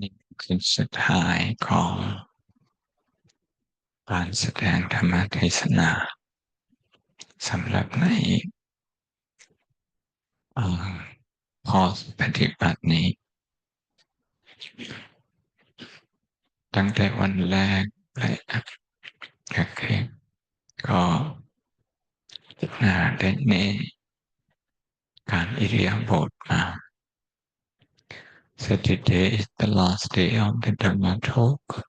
นี่คือสุดท้ายของการแสดงธรรมเทศนาสำหรับในคอร์สปฏิบัตินี้ตั้งแต่วันแรกเลยโอเคก็ได้ในการอิริยาบถมา So today is the last day of the Dhamma Talk.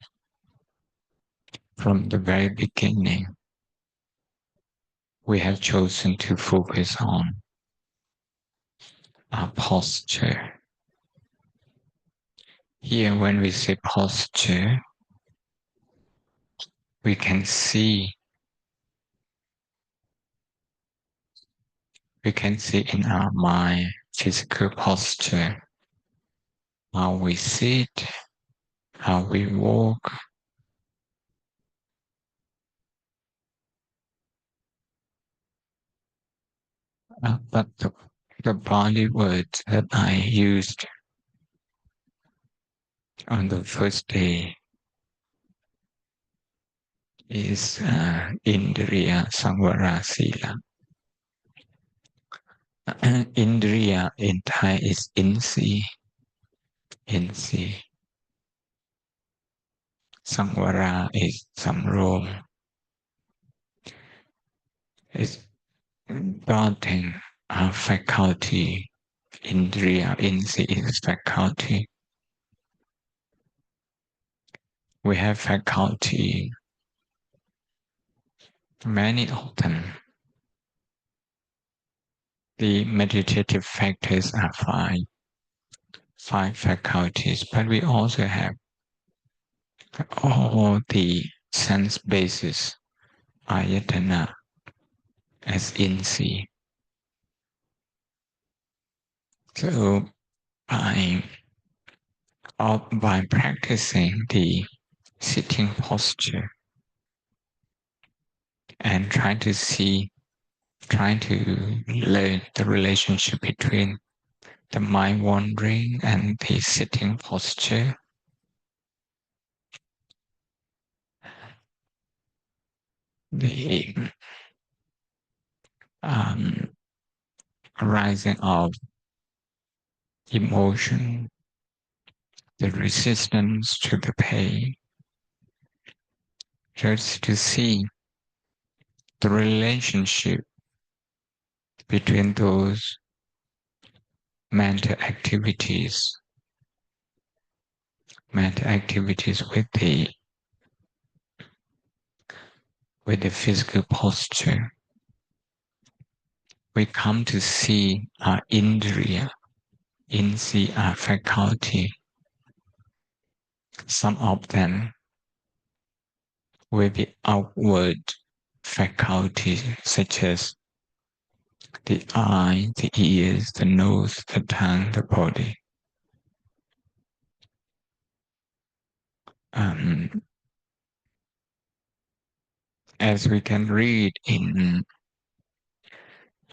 From the very beginning, we have chosen to focus on our posture. Here, when we say posture, we can see in our mind physical posture, how we sit, how we walk, but the Pali word that I used on the first day is Indriya Samvara Sila. Indriya in Thai is Insi. Samvara is Samrom. It's guarding our faculty. Indriya, Insi is faculty. We have faculty, many of them. The meditative factors are five faculties, but we also have all the sense bases, ayatana, as insi. So by practicing the sitting posture and trying to learn the relationship between the mind wandering and the sitting posture, the arising of emotion, the resistance to the pain, just to see the relationship between those mental activities with the physical posture. We come to see our indriya, our faculty. Some of them will be outward faculties, such as the eye, the ears, the nose, the tongue, the body. As we can read in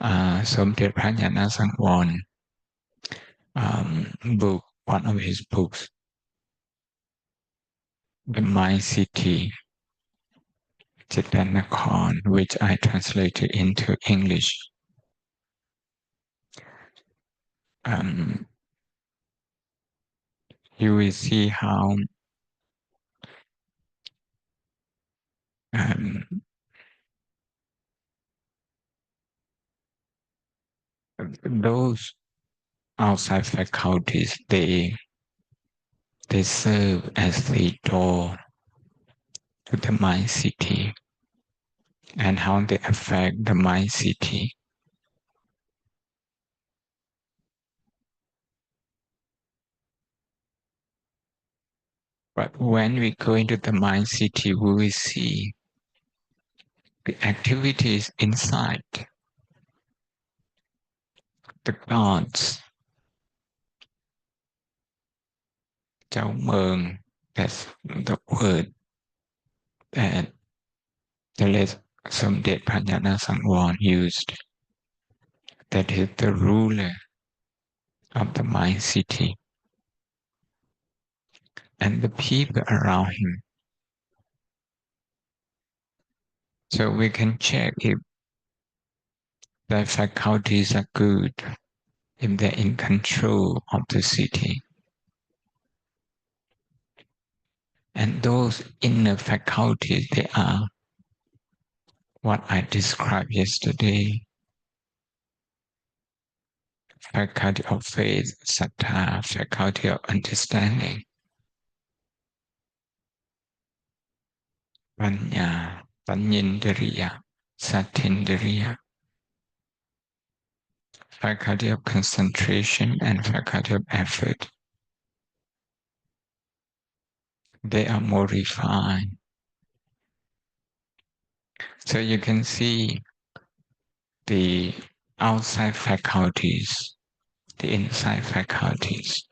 Somdet Prajnana Sangwon book, one of his books, The Mind City, Chittanakorn, which I translated into English. You will see how those outside faculties, they serve as the door to the mind city, and how they affect the mind city. But when we go into the mind city, we will see the activities inside. The gods, เจ้าเมือง that's the word that the late Somdet Prajnana Sangwon used. That is the ruler of the mind city. and the people around him. So we can check if their faculties are good, if they're in control of the city. And those inner faculties, they are what I described yesterday. Faculty of faith, sattva, faculty of understanding, panya, panyindriya, satindriya, faculty of concentration and faculty of effort. They are more refined. So you can see the outside faculties, the inside faculties.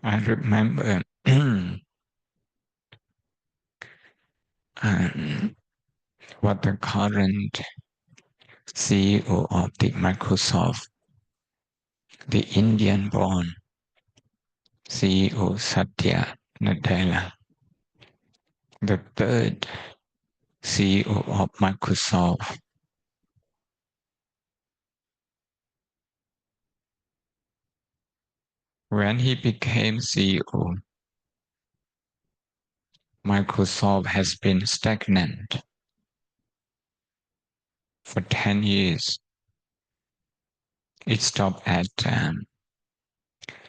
I remember what the current CEO of the Microsoft, the Indian-born CEO Satya Nadella, the third CEO of Microsoft, when he became CEO, Microsoft has been stagnant for 10 years. It stopped at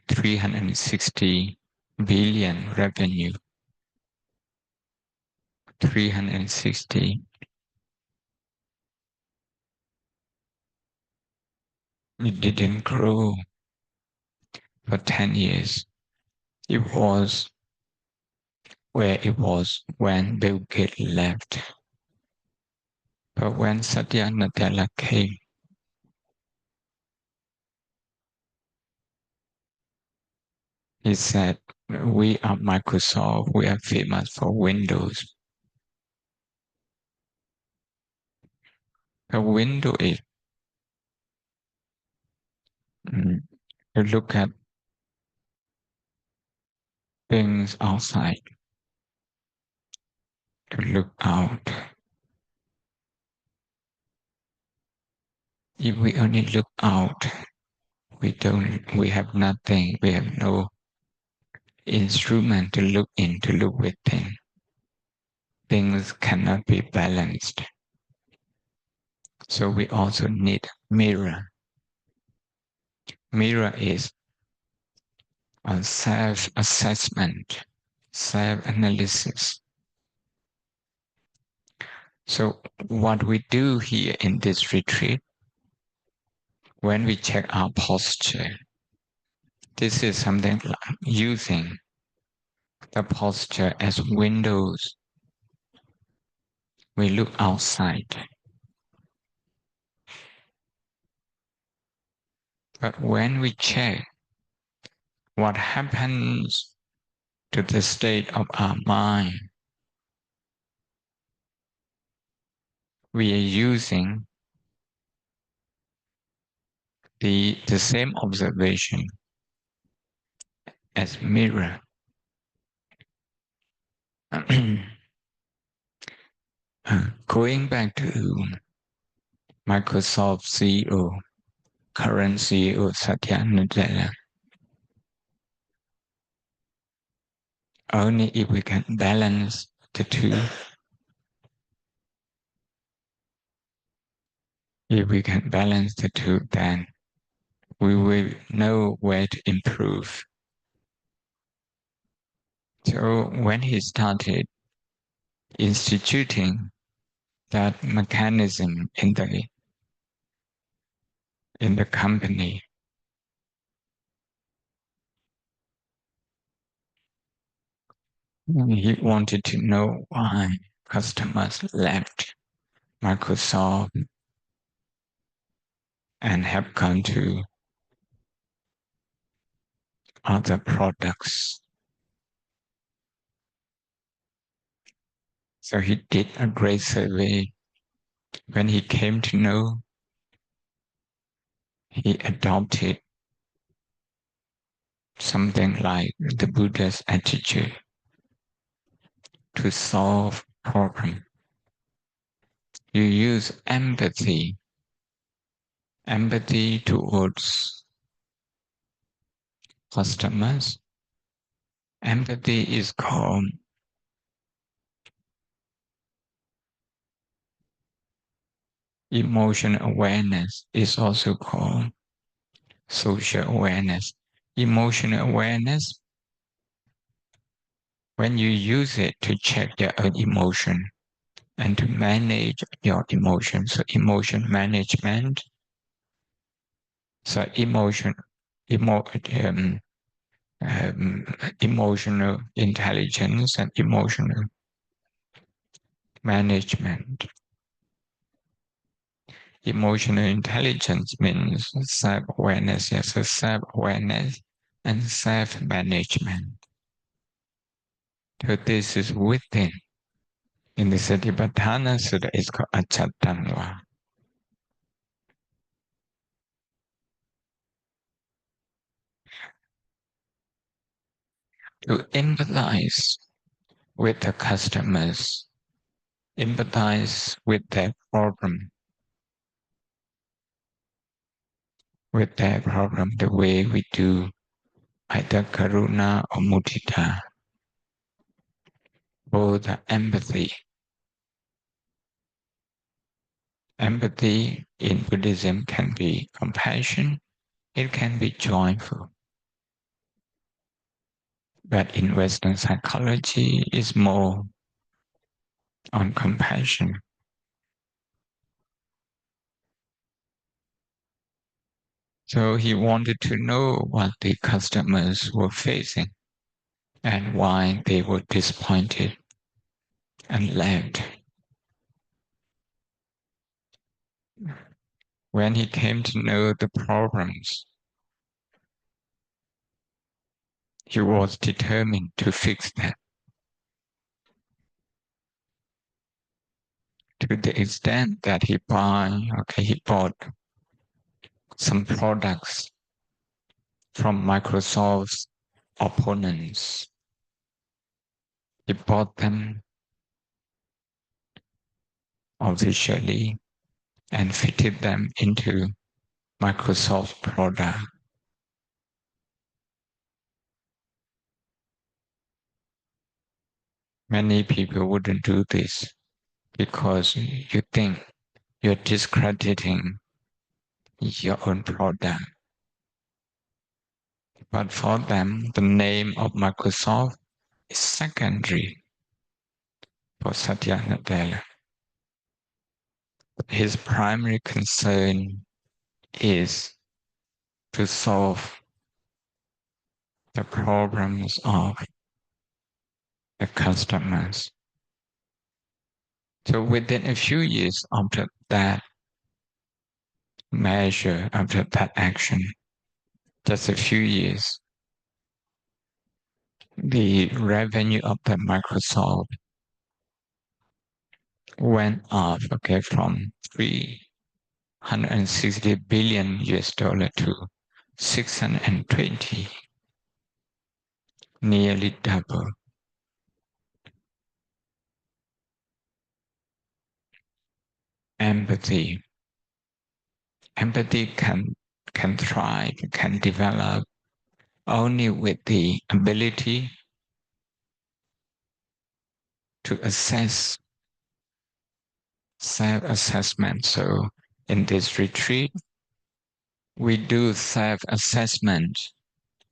360 billion revenue. 360. It didn't grow for 10 years. It was where it was when Bill Gates left. But when Satya Nadella came, he said, we are Microsoft, we are famous for Windows. A window is, you look at things outside, to look out. If we only look out, we have nothing, we have no instrument to look in, to look within. Things cannot be balanced. So we also need mirror. Mirror is a self-assessment, self-analysis. So what we do here in this retreat, when we check our posture, this is something like using the posture as windows. We look outside. But when we check what happens to the state of our mind, we are using the same observation as mirror. Going back to Microsoft CEO, current CEO Satya Nadella, only if we can balance the two, then we will know where to improve. So when he started instituting that mechanism in the company, he wanted to know why customers left Microsoft and have gone to other products. So he did a great survey. When he came to know, he adopted something like the Buddha's attitude to solve problem. You use empathy towards customers. Empathy is called emotional awareness, is also called social awareness. Emotional awareness, when you use it to check your own emotion and to manage your emotions, so emotion management, so emotional intelligence and emotional management. Emotional intelligence means self-awareness, yes, so self-awareness and self-management. So this is within. In the Satipatthana Sutta, it's called Achattanva. To empathize with the customers, empathize with their problem, the way we do either karuna or mudita, both are empathy. Empathy in Buddhism can be compassion, it can be joyful. But in Western psychology, it's more on compassion. So he wanted to know what the customers were facing and why they were disappointed and left. When he came to know the problems, he was determined to fix that. To the extent that he bought some products from Microsoft's opponents. He bought them officially and fitted them into Microsoft product. Many people wouldn't do this because you think you're discrediting your own product. But for them, the name of Microsoft is secondary for Satya Nadella. His primary concern is to solve the problems of the customers. So within a few years after that measure, after that action, just a few years, the revenue of the Microsoft went up, from 360 billion US dollar to 620, nearly double. Empathy. Empathy can thrive, can develop only with the ability to assess self-assessment. So in this retreat, we do self-assessment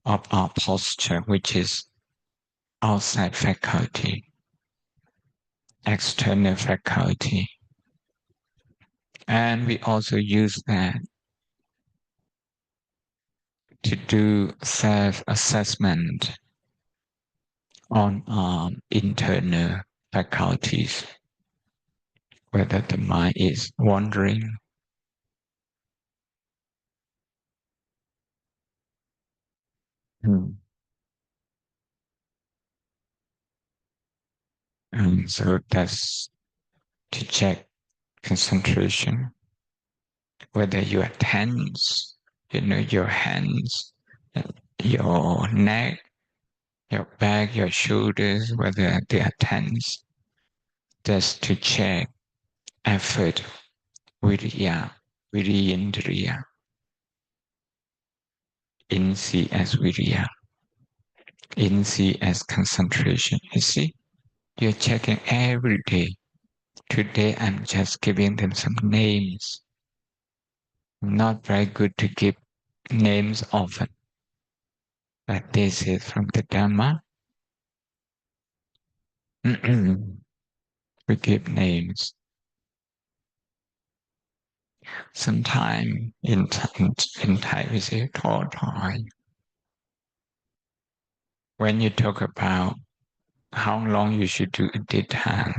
of our posture, which is outside faculty, external faculty. And we also use that to do self-assessment on our internal faculties, whether the mind is wandering, and so that's to check concentration, whether you are tense, your hands, your neck, your back, your shoulders, whether they are tense, just to check effort, virya, viriyendriya, insi as virya, insi as concentration. You see, you're checking every day. Today I'm just giving them some names. I'm not very good to give names often, but this is from the Dhamma. We give names. Sometime in Thai we say Tho Thoi. When you talk about how long you should do a Dhyan,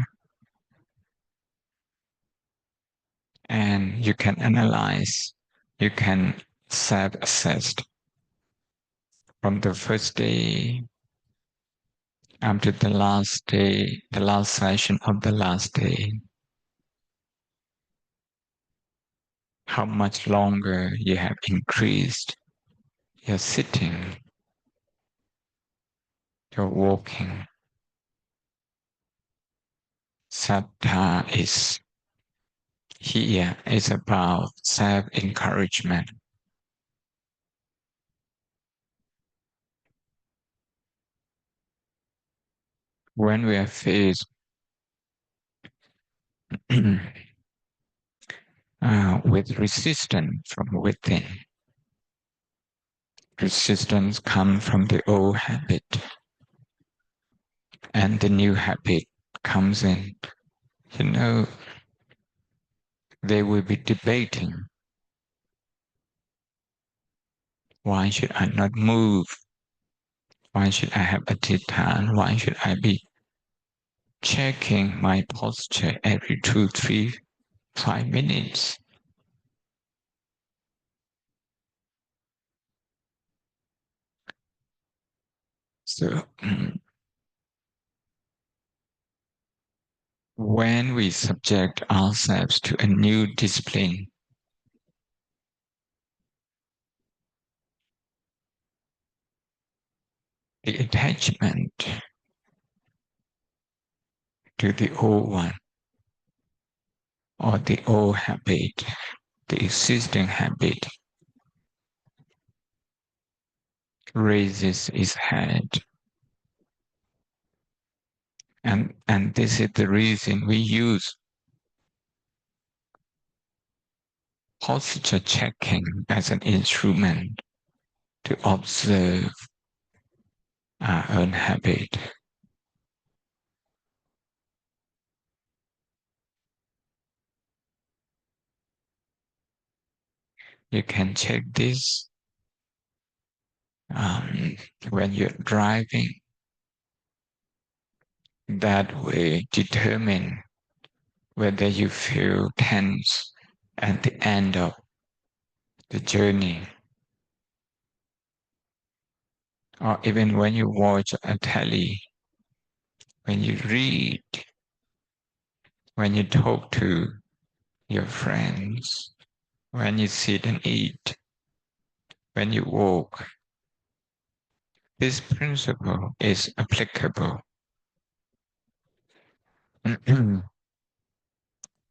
and you can analyze, you can self-assess from the first day up to the last day, the last session of the last day, how much longer you have increased your sitting, your walking. Saddha is here is about self-encouragement. When we are faced with resistance from within, resistance comes from the old habit, and the new habit comes in. You know, they will be debating, why should I not move? Why should I have a dhyan? Why should I be checking my posture every 2, 3, 5 minutes? So when we subject ourselves to a new discipline, the attachment to the old one or the old habit, the existing habit, raises its head. And this is the reason we use posture checking as an instrument to observe our own habit. You can check this when you're driving. That way determine whether you feel tense at the end of the journey, or even when you watch a telly, when you read, when you talk to your friends, when you sit and eat, when you walk. This principle is applicable.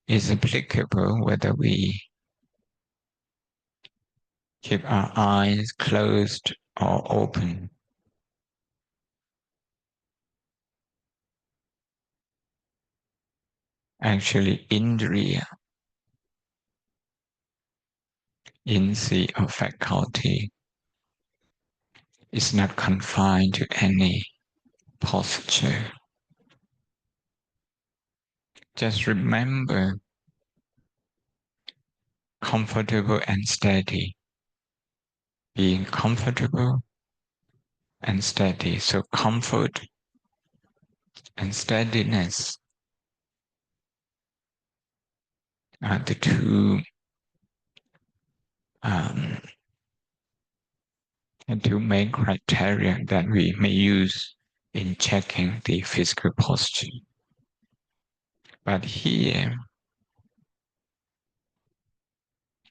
Is applicable whether we keep our eyes closed or open. Actually, indriya, insi or faculty, is not confined to any posture. Just remember, comfortable and steady. Being comfortable and steady. So comfort and steadiness are the two main criteria that we may use in checking the physical posture. But here,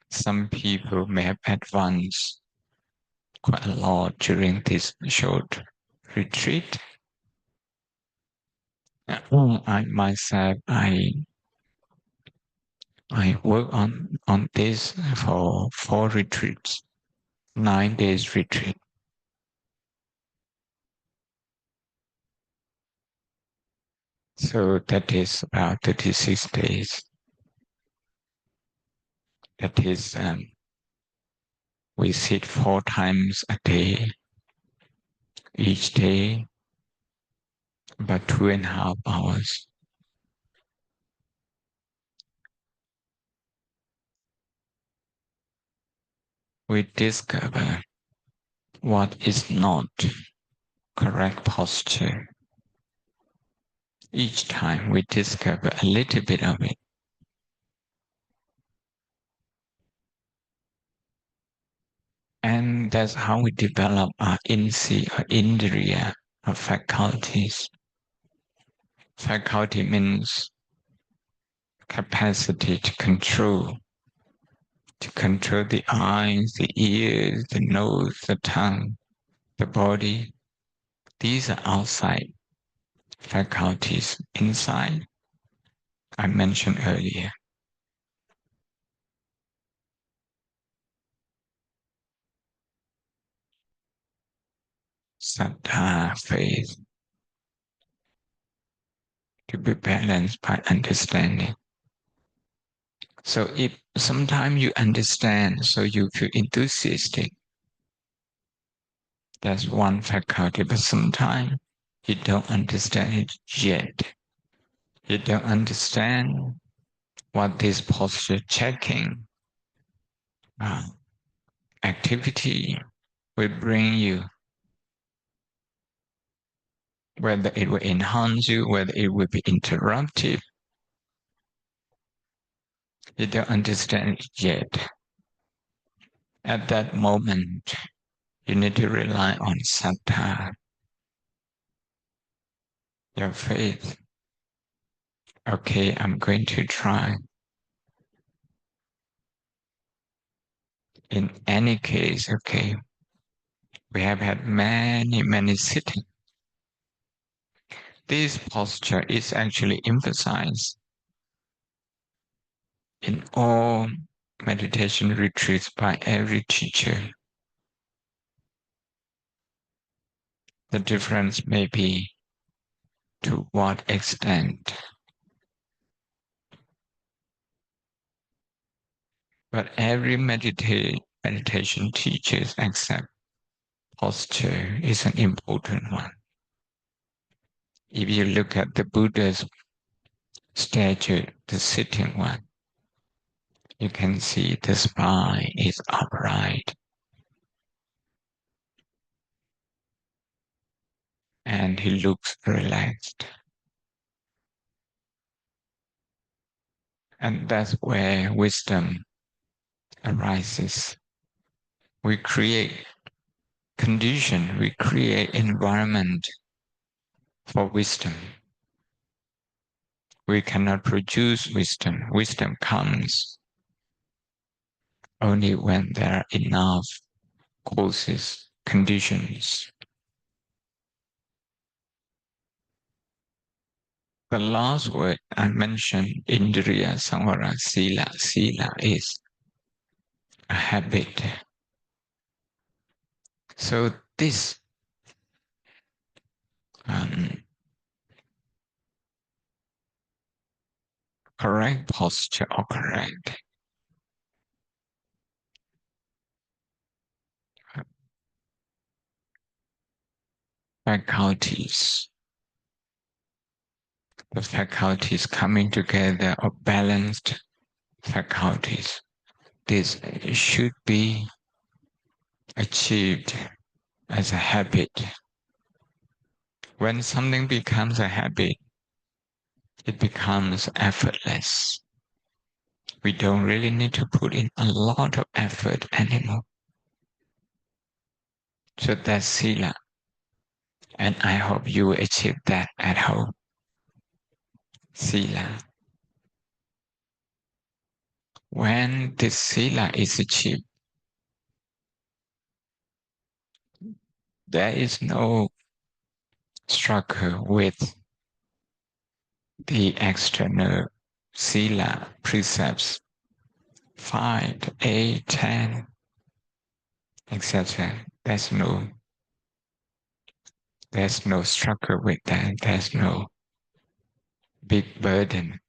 some people may have advanced quite a lot during this short retreat. I myself, I work on this for 4 retreats, 9 days retreat. So that is about 36 days. That is, we sit 4 times a day, each day about 2.5 hours. We discover what is not correct posture. Each time we discover a little bit of it. And that's how we develop our insi or indriya, our faculties. Faculty means capacity to control the eyes, the ears, the nose, the tongue, the body. These are outside faculties. Inside, I mentioned earlier, saddha, faith, to be balanced by understanding. So if sometimes you understand, so you feel enthusiastic, that's one faculty, but sometimes you don't understand it yet. You don't understand what this posture checking activity will bring you, whether it will enhance you, whether it will be interruptive. You don't understand it yet. At that moment, you need to rely on saddha, your faith. Okay, I'm going to try. In any case, okay, we have had many sittings. This posture is actually emphasized in all meditation retreats by every teacher. The difference may be to what extent. But every meditation teaches accept posture is an important one. If you look at the Buddha's statue, the sitting one, you can see the spine is upright. And he looks relaxed. And that's where wisdom arises. We create condition, we create environment for wisdom. We cannot produce wisdom. Wisdom comes only when there are enough causes, conditions. The last word I mentioned, Indriya Samvara Sila. Sila is a habit. So this correct posture or correct faculties, the faculties coming together or balanced faculties, this should be achieved as a habit. When something becomes a habit, it becomes effortless. We don't really need to put in a lot of effort anymore. So that's Sila. And I hope you will achieve that at home. Sila. When this Sila is achieved, There is no struggle with the external sila precepts 5, 8, 10, etc. There's no struggle with that. There's no big burden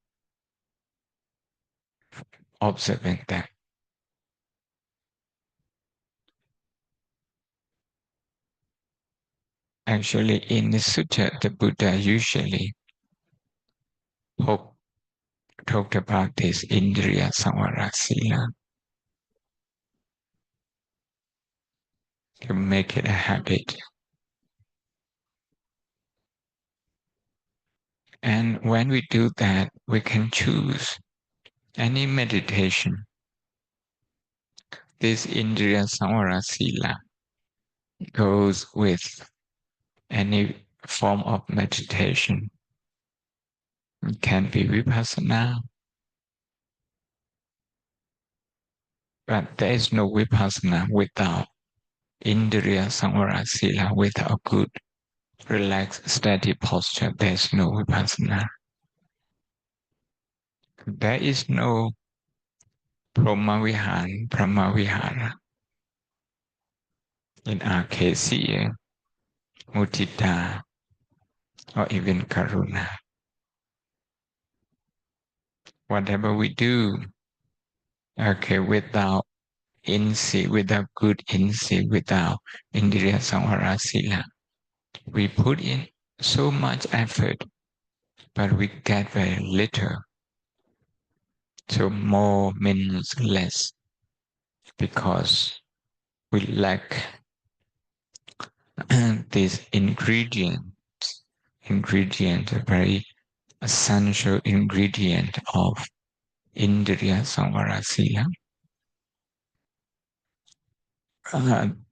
observing that. Actually, in the sutta, the Buddha usually talked about this Indriya Samvara Sila to make it a habit. And when we do that, we can choose any meditation. This Indriya Samvara Sila goes with any form of meditation. It can be vipassana, but there is no vipassana without Indriya Samvara Sila, without good, relaxed, steady posture. There is no vipassana. There is no Brahma-vihara in our case here, mudita, or even karuna. Whatever we do, okay, without insight, without good insight, without Indriya Samvara Sila, we put in so much effort, but we get very little. So more means less because we lack this ingredient, a very essential ingredient of Indriya Samvara Sila.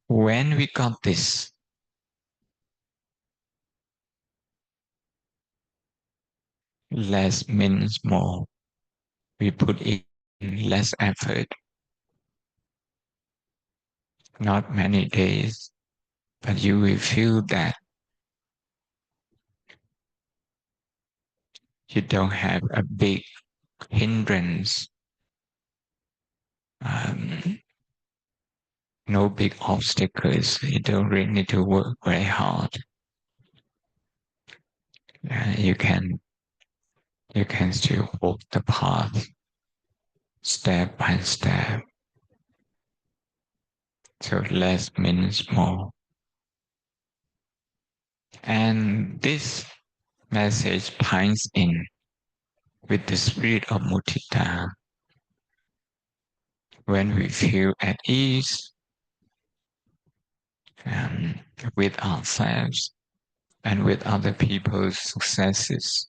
When we got this, less means more. We put in less effort, not many days, but you will feel that you don't have a big hindrance, no big obstacles. You don't really need to work very hard. You can still walk the path step by step. So less means more. And this message ties in with the spirit of mudita. When we feel at ease with ourselves and with other people's successes,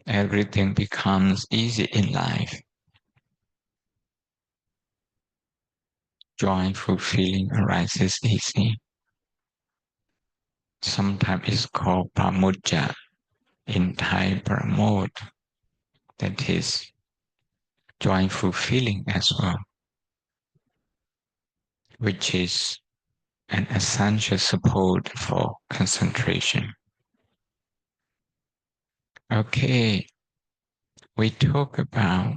everything becomes easy in life. Joyful feeling arises easy. Sometimes it's called pramudja, in Thai pramod, that is joyful feeling as well, which is an essential support for concentration. Okay, we talk about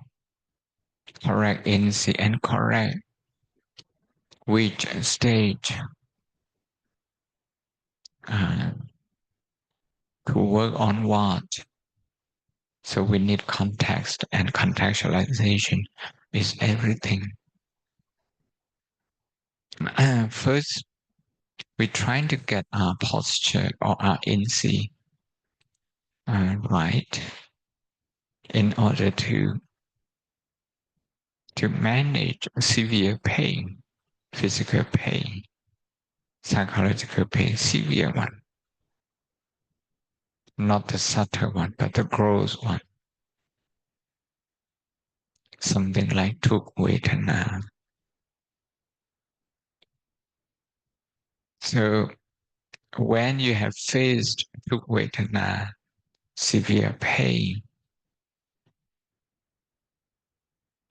correct insight and correct which stage to work on what. So we need context, and contextualization is everything. First, we're trying to get our posture or our insight right in order to manage severe pain, physical pain, psychological pain, severe one. Not the subtle one, but the gross one. Something like tuk vedana. So when you have faced tuk vedana, severe pain,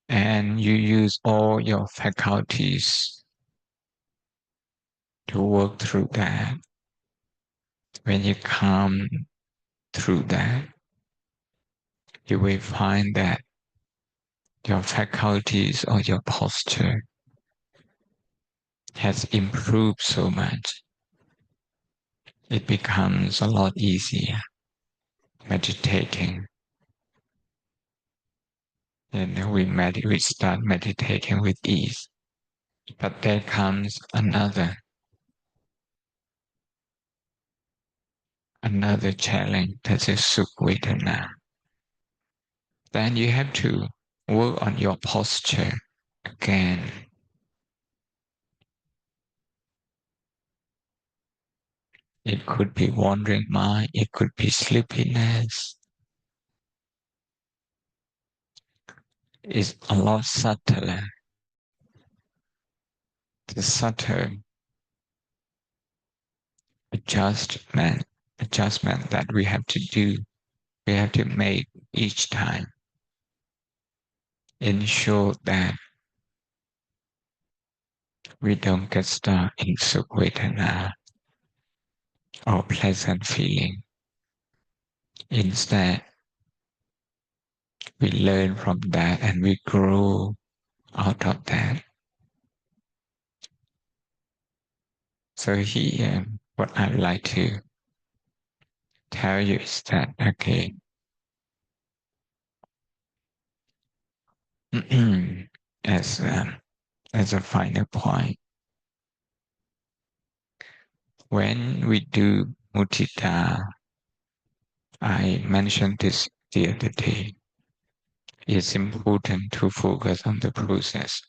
and you use all your faculties to work through that. When you come through that, you will find that your faculties or your posture has improved so much. It becomes a lot easier meditating. And we start meditating with ease. But there comes another challenge, that is Sukh Vedana. Then you have to work on your posture again. It could be wandering mind, it could be sleepiness. It's a lot subtler. The subtle adjustment that we have to do, we have to make each time. Ensure that we don't get stuck in Sukh Vedana or pleasant feeling. Instead, we learn from that and we grow out of that. So here, what I'd like to tell you is that, okay, as a final point, when we do mudita, I mentioned this the other day, it's important to focus on the process.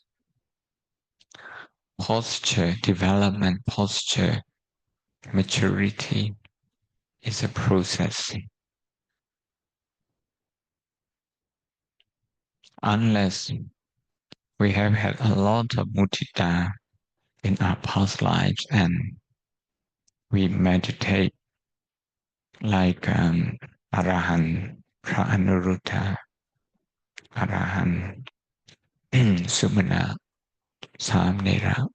Posture development, posture maturity is a process. Unless we have had a lot of mudita in our past lives and we meditate like Arahant, Phra Anuruddha, Arahant, Sumana, Samnera.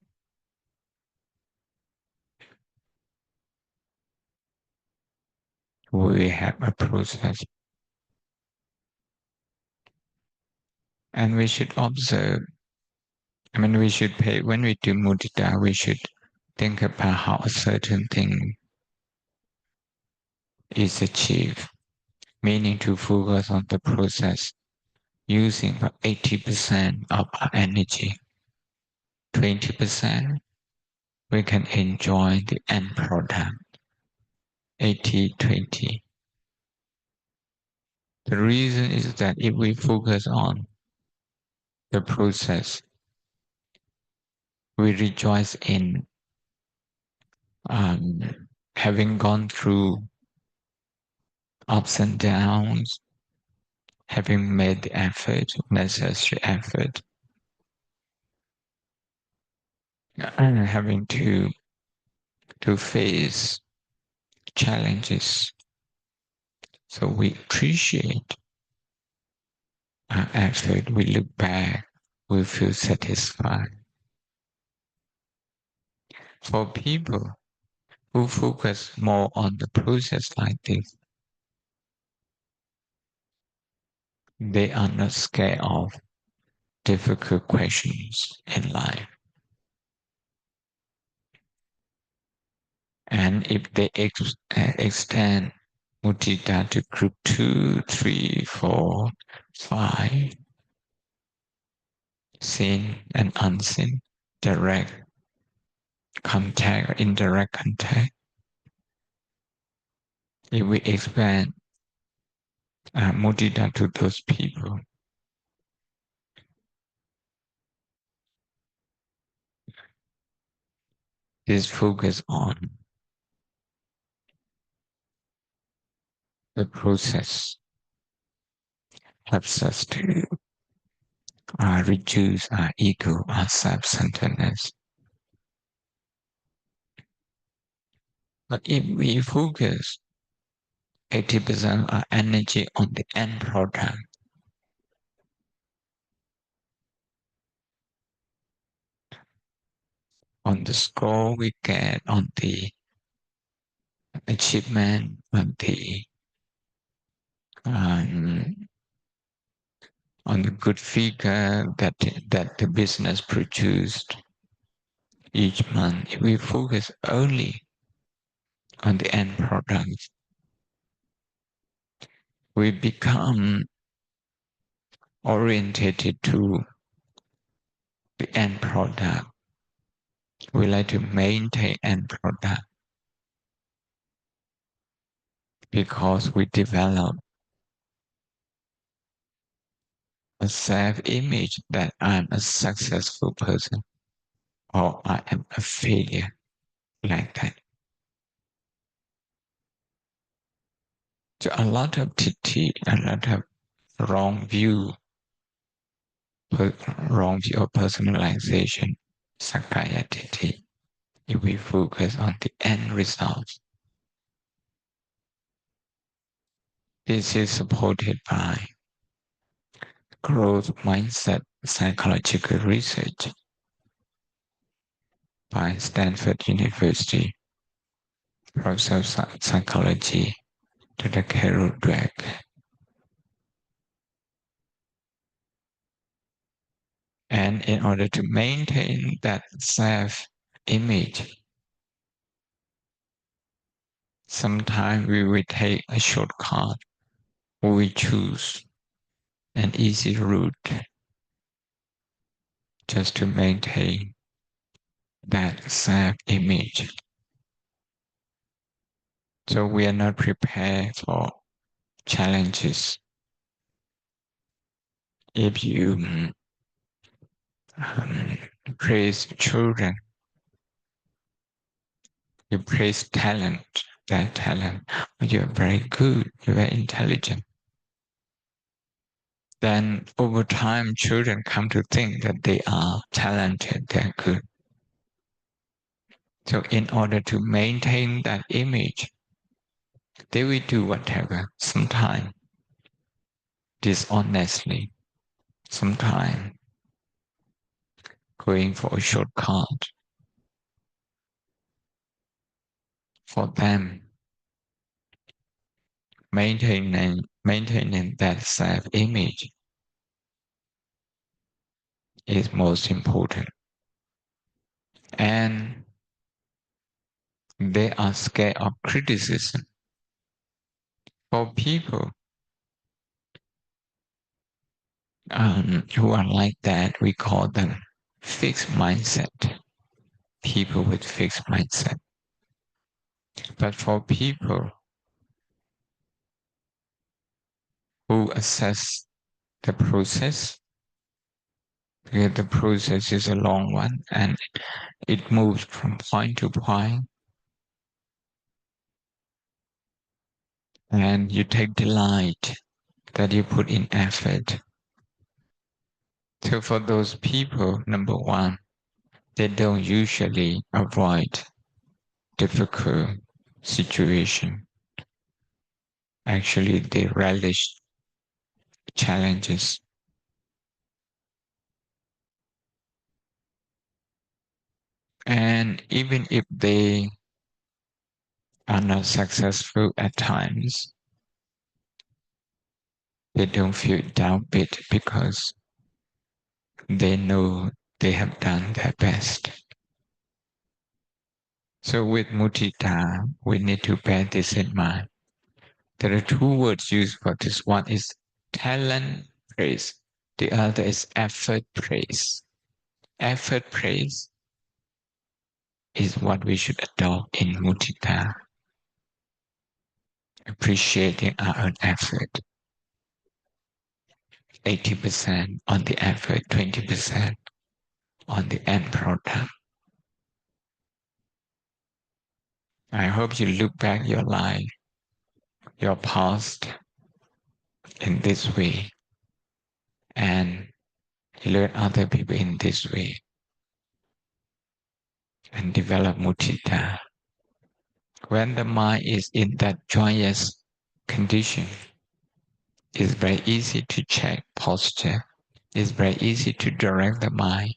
We have a process. And we should observe, we should pay, when we do mudita, we should think about how a certain thing is achieved, meaning to focus on the process using about 80% of our energy. 20% we can enjoy the end product. 80-20. The reason is that if we focus on the process, we rejoice in having gone through ups and downs, having made the effort, necessary effort, and having to face challenges. So we appreciate our effort, we look back, we feel satisfied. For people who focus more on the process like this, they are not scared of difficult questions in life. And if they extend mudita to group 2, 3, 4, 5, seen and unseen, direct contact or indirect contact, if we expand mudita to those people, this focus on the process helps us to reduce our ego, our self-centeredness. But if we focus 80% of our energy on the end product, on the score we get, on the achievement, um, on the good figure that the business produced each month. If we focus only on the end product, we become orientated to the end product. We like to maintain end product because we develop a self-image that I'm a successful person or I am a failure, like that. So a lot of a lot of wrong view, wrong view of personalization, sakaya titi. If we focus on the end result, this is supported by growth mindset psychological research by Stanford University, Professor of Psychology, Dr. Carol Dweck. And in order to maintain that self-image, sometimes we will take a shortcut, or we choose an easy route just to maintain that self-image. So we are not prepared for challenges. If you praise children, you praise talent, their talent, you're very good, you're very intelligent. Then over time, children come to think that they are talented, they're good. So in order to maintain that image, they will do whatever, sometimes dishonestly, sometimes going for a shortcut. For them, maintaining that self-image is most important. And they are scared of criticism. For people who are like that, we call them fixed mindset. People with fixed mindset. But for people who assess the process, because the process is a long one and it moves from point to point, and you take delight that you put in effort. So for those people, number one, they don't usually avoid difficult situation. Actually, they relish challenges. And even if they are not successful at times, they don't feel downbeat because they know they have done their best. So with mudita, we need to bear this in mind. There are two words used for this. One is talent praise. The other is effort praise. Effort praise is what we should adopt in mudita. Appreciating our own effort. 80% on the effort, 20% on the end product. I hope you look back your life, your past in this way, and learn other people in this way, and develop mudita. When the mind is in that joyous condition, it's very easy to check posture. It's very easy to direct the mind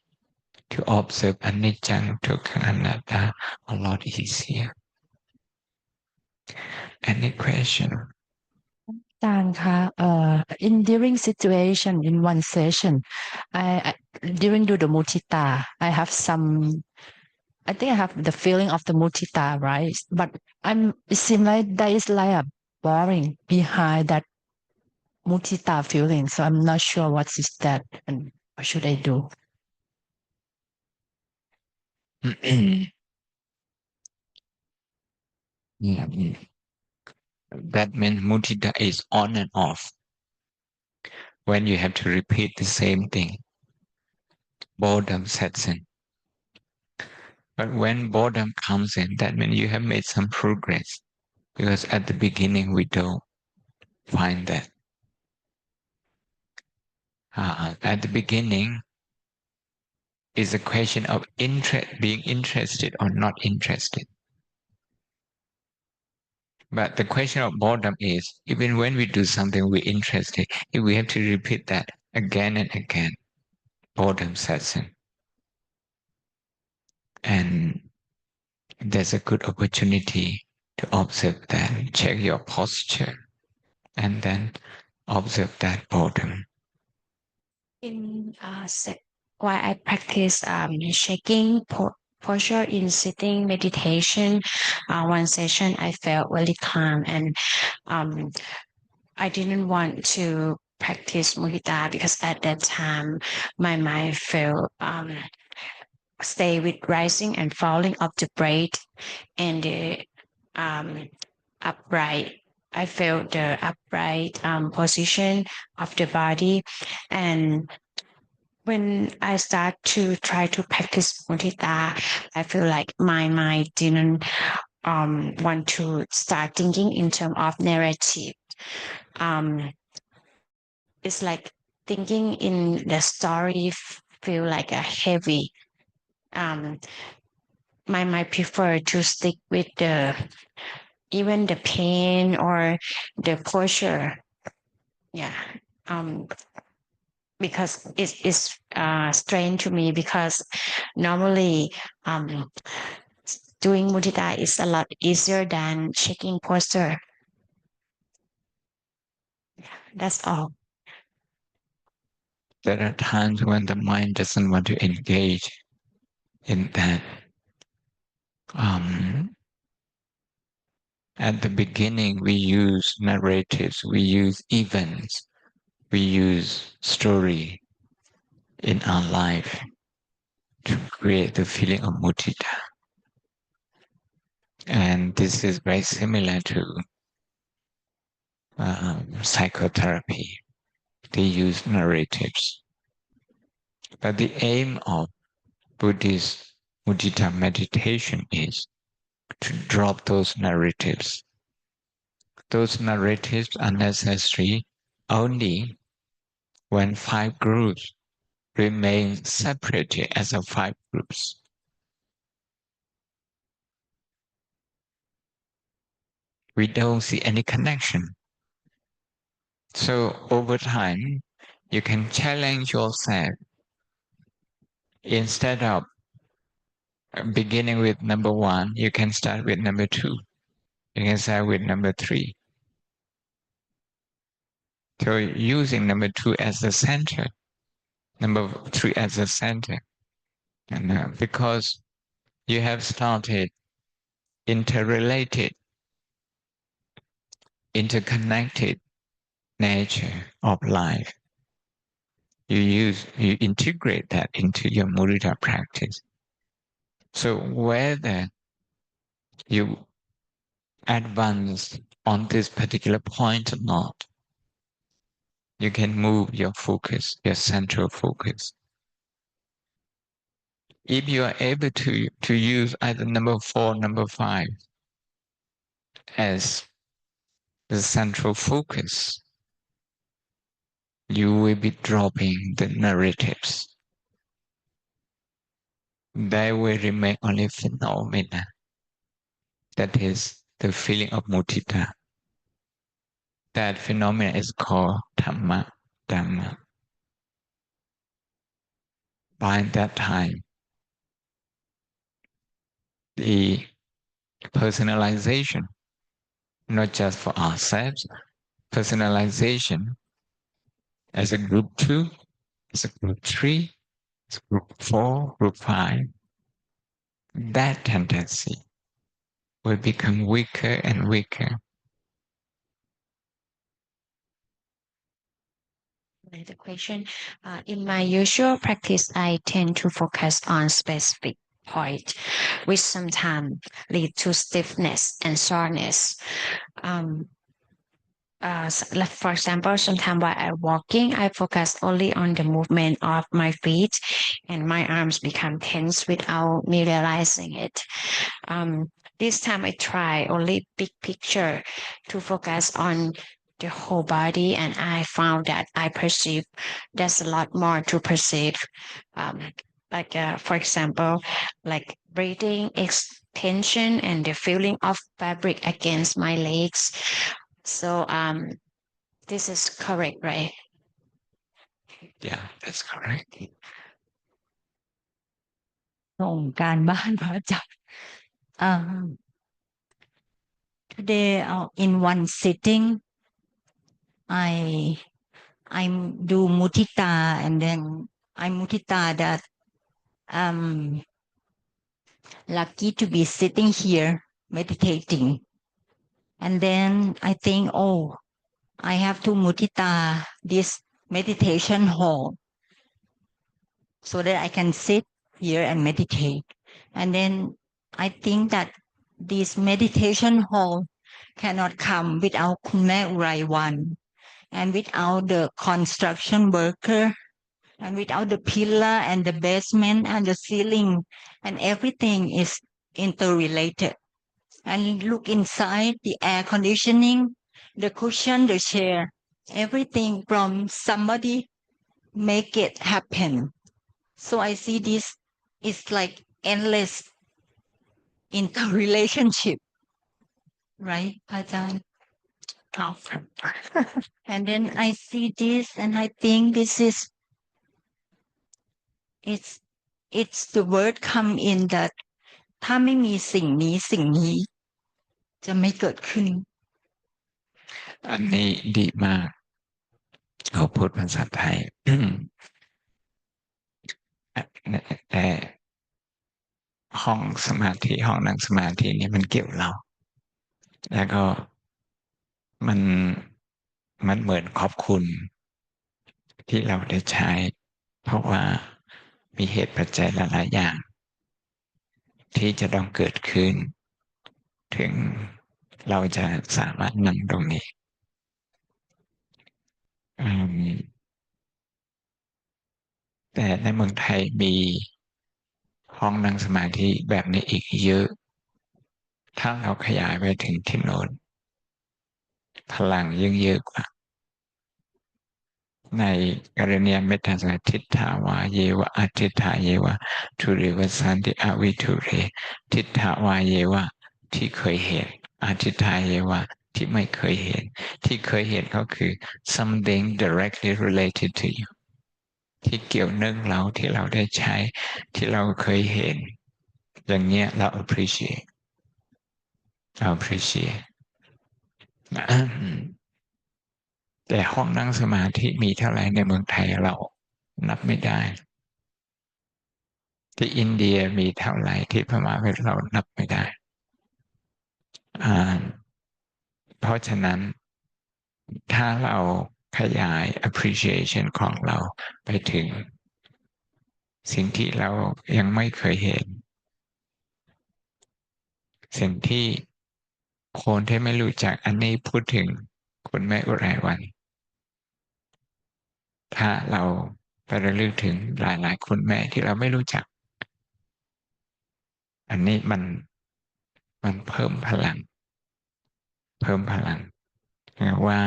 to observe anicca, dukkha, anatta a lot easier. Any question? อาจารย์คะ in during situation in one session I during do the mudita I have some I think I have the feeling of the mudita right but it seems like there is like a boring behind that mudita feeling so I'm not sure what is that and what should I do. Yeah. That means mudita is on and off. When you have to repeat the same thing, boredom sets in. But when boredom comes in, that means you have made some progress. Because at the beginning, we don't find that. At the beginning, is a question of being interested or not interested. But the question of boredom is, even when we do something we're interested, if we have to repeat that again and again, boredom sets in. And there's a good opportunity to observe that, check your posture, and then observe that boredom. In while I practice shaking posture in sitting meditation, one session I felt really calm and I didn't want to practice mudita because at that time my mind felt stay with rising and falling of the breath and the upright. I felt the upright position of the body and when I start to try to practice mudita, I feel like my mind didn't want to start thinking in terms of narrative. It's like thinking in the story feel like a heavy. My mind prefer to stick with even the pain or the posture. Yeah. Because it is strange to me because normally doing mudita is a lot easier than shaking posture. That's all. There are times when the mind doesn't want to engage in that. At the beginning, we use narratives, we use events, we use story in our life to create the feeling of mudita. And this is very similar to psychotherapy. They use narratives. But the aim of Buddhist mudita meditation is to drop those narratives. Those narratives are necessary only when 5 groups remain separated as a 5 groups. We don't see any connection. So over time, you can challenge yourself. Instead of beginning with number 1, you can start with number 2. You can start with number 3. So using number 2 as the center, number 3 as the center. And because you have started interrelated, interconnected nature of life, you integrate that into your mudita practice. So whether you advance on this particular point or not, you can move your focus, your central focus. If you are able to use either number 4, number 5 as the central focus, you will be dropping the narratives. There will remain only phenomena. That is the feeling of mudita. That phenomenon is called Dhamma. By that time, the personalization, not just for ourselves, personalization as a group 2, as a group 3, as a group 4, group 5, that tendency will become weaker and weaker. The question, in my usual practice, I tend to focus on specific point, which sometimes lead to stiffness and soreness. For example, sometimes while I'm walking, I focus only on the movement of my feet, and my arms become tense without me realizing it. This time I try only big picture to focus on the whole body, and I found that I perceive there's a lot more to perceive. For example, like breathing, extension, and the feeling of fabric against my legs. So this is correct, right? Yeah, that's correct. ส่งการบ้านพระอาจารย์ today in one sitting I do mudita and then I mudita that I'm lucky to be sitting here meditating and then I think I have to mudita this meditation hall so that I can sit here and meditate and then I think that this meditation hall cannot come without Khunme Uraiwan and without the construction worker and without the pillar and the basement and the ceiling and everything is interrelated. And look inside the air conditioning, the cushion, the chair, everything from somebody make it happen. So I see this is like endless interrelationship, right, Ajahn? And then I see this and I think this is it's the word come in that ถ้าไม่มีสิ่งนี้สิ่งนี้จะไม่เกิดขึ้น อันนี้ดีมากเขาพูดภาษาไทยแต่ห้องสมาธิห้องนั่งสมาธินี่มันเกี่ยวเรา แล้วก็มันเหมือนขอบคุณที่เราได้ใช้ เพราะว่ามีเหตุปัจจัยหลายๆอย่าง ที่จะต้องเกิดขึ้น ถึงเราจะสามารถนั่งตรงนี้แต่ในเมืองไทยมีห้องนั่งสมาธิแบบนี้อีกเยอะ ถ้าเราขยายไปถึงที่โน้นพลังยิ่งเยอะกว่า ในกรณีเมตตาสัทิฏฐาวาเยวะอทิฏฐาเยวะทุเรวสันติอวิทุเรทิฏฐาวาเยวะที่เคยเห็นอทิฏฐาเยวะที่ไม่เคยเห็นที่เคยเห็นก็คือ something directly related to you ที่เกี่ยวเนื่องเราที่เราได้ใช้ที่เราเคยเห็นอย่างเงี้ยเรา appreciate แต่ห้องนั่งสมาธิมีเท่าไหร่ในเมืองไทยเรานับไม่ได้ที่อินเดียมีเท่าไหร่ที่พม่าเรานับไม่ได้เพราะฉะนั้นถ้าเราขยาย appreciation ของเราไปถึงสิ่งที่เรายังไม่เคยเห็นสิ่งที่คนที่ไม่รู้จักอันนี้พูดถึงคุณแม่อุไรวันถ้าเราไประลึกถึงหลายๆคุณแม่ที่เราไม่รู้จักอันนี้มันเพิ่มพลังว่า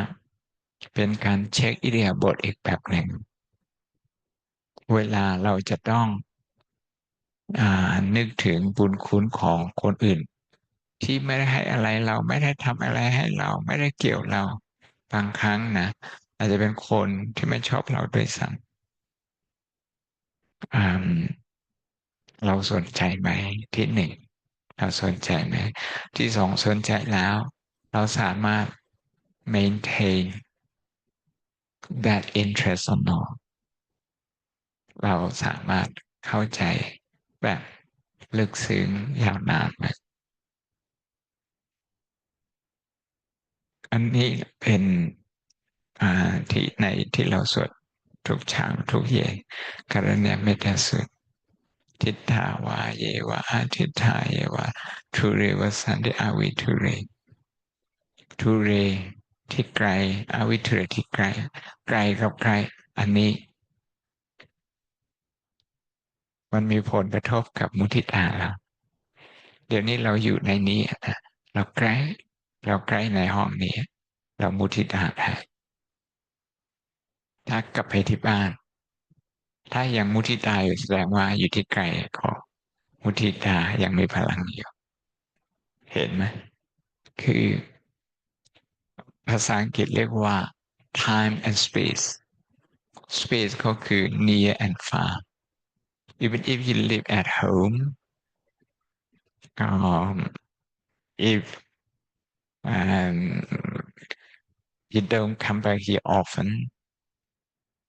เป็นการเช็คอิริยาบถอีกแบบหนึ่งเวลาเราจะต้องนึกถึงบุญคุณของคนอื่นที่ไม่ได้ให้อะไรเราไม่ได้ทำอะไรให้เราไม่ได้เกี่ยวเราบางครั้งนะอาจจะเป็นคนที่ไม่ชอบเราด้วยซ้ำเราสนใจไหมที่หนึ่ง เราสนใจไหมที่สองสนใจแล้วเราสามารถ maintain that interest or not เราสามารถเข้าใจแบบลึกซึ้งยาวนานไหมอันนี้เป็นที่ในที่เราสวดทุกเช้าทุกเย็นกรณีเมตตาสุดทิฏฐาวาเยวะอาทิฏฐาเยวะทุเรวสันติอาวิทุเรทุเรที่ไกลอาวิทุเรที่ไกลไกลกับไกลอันนี้มันมีผลกระทบกับมุทิตาเราเดี๋ยวนี้เราอยู่ในนี้นะเราใกล้ในห้องนี้เรามุทิตาได้ถ้ากลับไปที่บ้านถ้ายังมุทิตาอยู่แสดงว่าอยู่ที่ไกลก็มุทิตายังมีพลังอยู่เห็นไหมคือภาษาอังกฤษเรียกว่า time and space space ก็คือ near and far even if you live at home if you don't come back here often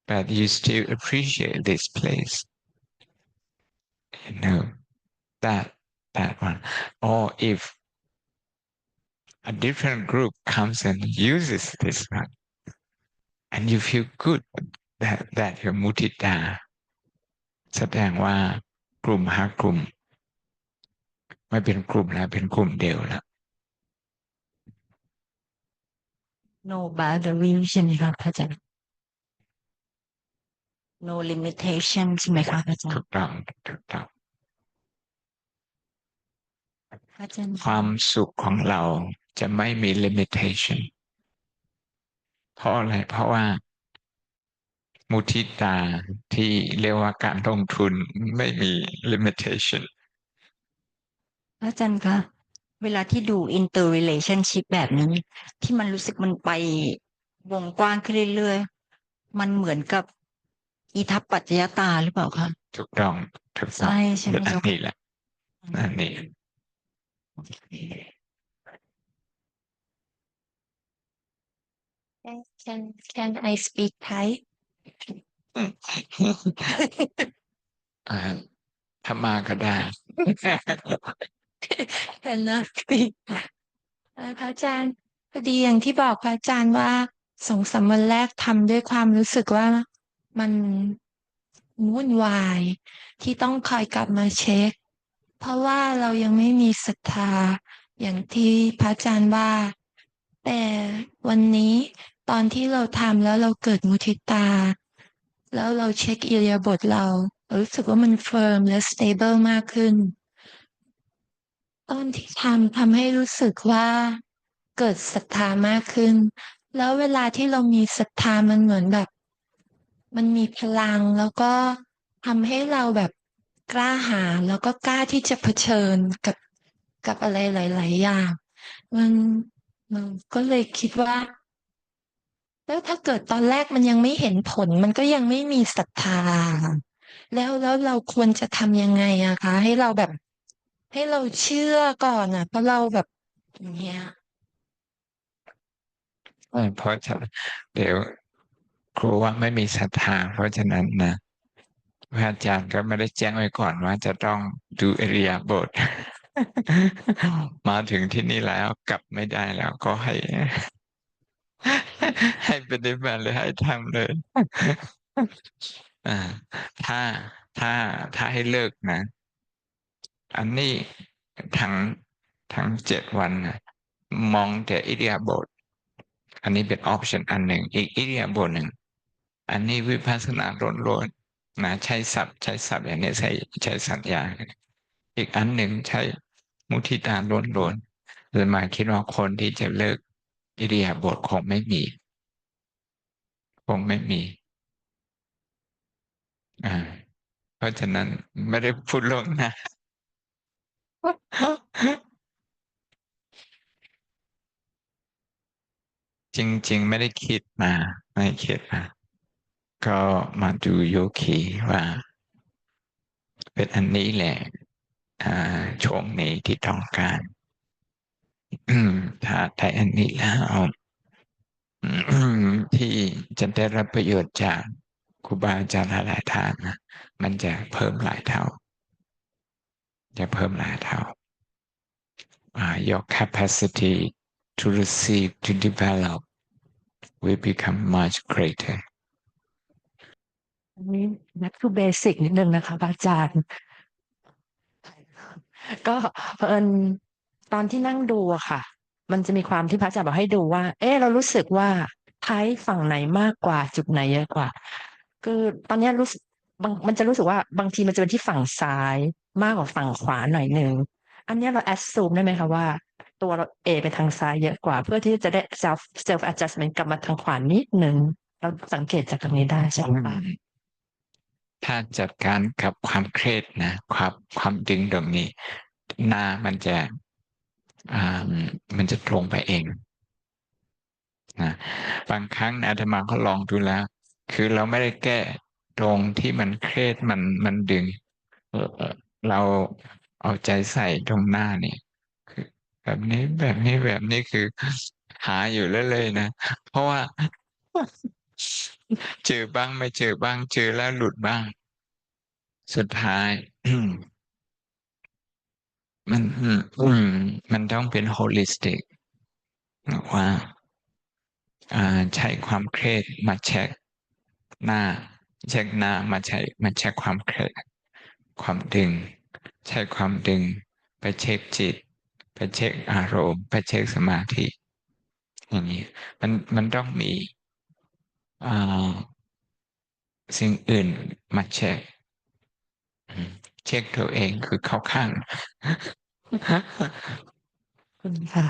but you still appreciate this place you know that one or if a different group comes and uses this one and you feel good that your mudita แสดงว่ากลุ่มหากลุ่มไม่เป็นกลุ่มแล้วเป็นกลุ่มเดียวแล้ว no boundary ใช่ไหมคะพระอาจารย์ no limitation ใช่ไหมคะพระอาจาร ถู ย์ กต้องถูกต้อง พระอาจารย์ ความสุขของเราจะไม่มี limitation เพราะอะไรเพราะว่ามุทิตาที่เรียกว่าการลงทุนไม่มี limitation พระอาจารย์คะเวลาที่ดู interrelationship แบบนี้ที่มันรู้สึกมันไปวงกว้างขึ้นเรื่อยๆมันเหมือนกับอิทัปปัจจยตาหรือเปล่าคะถูกต้องถูกต้อง ใช่ใช่ไหม เป็นอัน เจ้า นี้แหละอันนี้ Can I speak Thai ถ้ามาก็ได้ Cannot speak พระอาจารย์พอดีอย่างที่บอกพระอาจารย์ว่า2-3วันแรกทำด้วยความรู้สึกว่ามันวุ่นวายที่ต้องคอยกลับมาเช็คเพราะว่าเรายังไม่มีศรัทธาอย่างที่พระอาจารย์ว่าแต่วันนี้ตอนที่เราทำแล้วเราเกิดมุทิตาแล้วเราเช็คอิริยาบถเรารู้สึกว่ามันเฟิร์มและสเตเบิลมากขึ้น ตอนที่ทำให้รู้สึกว่าเกิดศรัทธามากขึ้น แล้วเวลาที่เรามีศรัทธามันเหมือนแบบ มันมีพลังแล้วก็ทำให้เราแบบกล้าหาญแล้วก็กล้าที่จะเผชิญกับอะไรหลายๆอย่างมันมันก็เลยคิดว่าแล้วถ้าเกิดตอนแรกมันยังไม่เห็นผลมันก็ยังไม่มีศรัทธาแล้วเราควรจะทำยังไงอะคะให้เราแบบให้เราเชื่อก่อนอะเพราะเราแบบอย่างเงี้ยเพราะฉะนั้นเดี๋ยวครูว่าไม่มีศรัทธาเพราะฉะนั้นนะพระอาจารย์ก็ไม่ได้แจ้งไว้ก่อนว่าจะต้องดูอิริยาบถ มาถึงที่นี่แล้วกลับไม่ได้แล้วก็ให้ให้ปฏิบัติเลยให้ทำเลยอ่าถ้าถ้าถ้าให้เลิกนะอันนี้ทั้งทั้ง7 วันนะมองแต่อิริยาบถอันนี้เป็นออปชันอันหนึ่งอีกอิริยาบถหนึ่งอันนี้วิปัสสนาล้วนๆนะใช้ศัพท์อย่างนี้ใช้สัญญาอีกอันหนึ่งใช้มุทิตาล้วนๆเลยมาคิดว่าคนที่จะเลิกอิริยาบถคงไม่มีอ่าเพราะฉะนั้นไม่ได้พูดลวงหนะ จริงๆไม่ได้คิดมาไม่คิดมาก็มาดูโยคีว่าเป็นอันนี้แหละ ช่วงนี้ที่ต้องการถ้าได้อันนี้แล้วที่จะได้รับประโยชน์จากครูบาอาจารย์หลายๆท่านนะมันจะเพิ่มหลายเท่า จะเพิ่มหลายเท่า your capacity to receive to develop will become much greater อันนี้นักคือเบสิกนิดนึงนะคะพระอาจารย์ ก็เผอิญตอนที่นั่งดูอะค่ะ มันจะมีความที่พระอาจารย์บอกให้ดูว่า เรารู้สึกว่าไทยฝั่งไหนมากกว่าจุดไหนเยอะกว่า คือตอนนี้รู้สึกมันจะรู้สึกว่าบางทีมันจะเป็นที่ฝั่งซ้ายมากกว่าฝั่งขวาหน่อยหนึ่งอันนี้เราแอดซูมได้ไหมคะว่า ตัวเราไปทางซ้ายเยอะกว่า เพื่อที่จะได้ self adjustment กลับมาทางขวานิดนึงเราสังเกตจากตรงนี้ได้ใช่ไหมคะ ถ้าจัดการกับความเครียดนะความดึงตรงนี้ หน้ามันจะตรงไปเองนะบางครั้งอาตมาก็ลองดูแล้ว คือเราไม่ได้แก้ตรงที่มันเครียดมันดึงเราเอาใจใส่ตรงหน้านี่คือแบบนี้คือหาอยู่เรื่อยๆนะ เพราะว่า เจอบ้างไม่เจอบ้างเจอแล้วหลุดบ้าง สุดท้าย มันต้องเป็น holistic ว่าใช้ความเครียดมาเช็คหน้ามาเช็คความเครียดความดึงใช้ความดึงไปเช็คจิตไปเช็คอารมณ์ไปเช็คสมาธิอย่างนี้มันต้องมีสิ่งอื่นมาเช็คตัวเองคือเข้าข้าง คุณค่ะ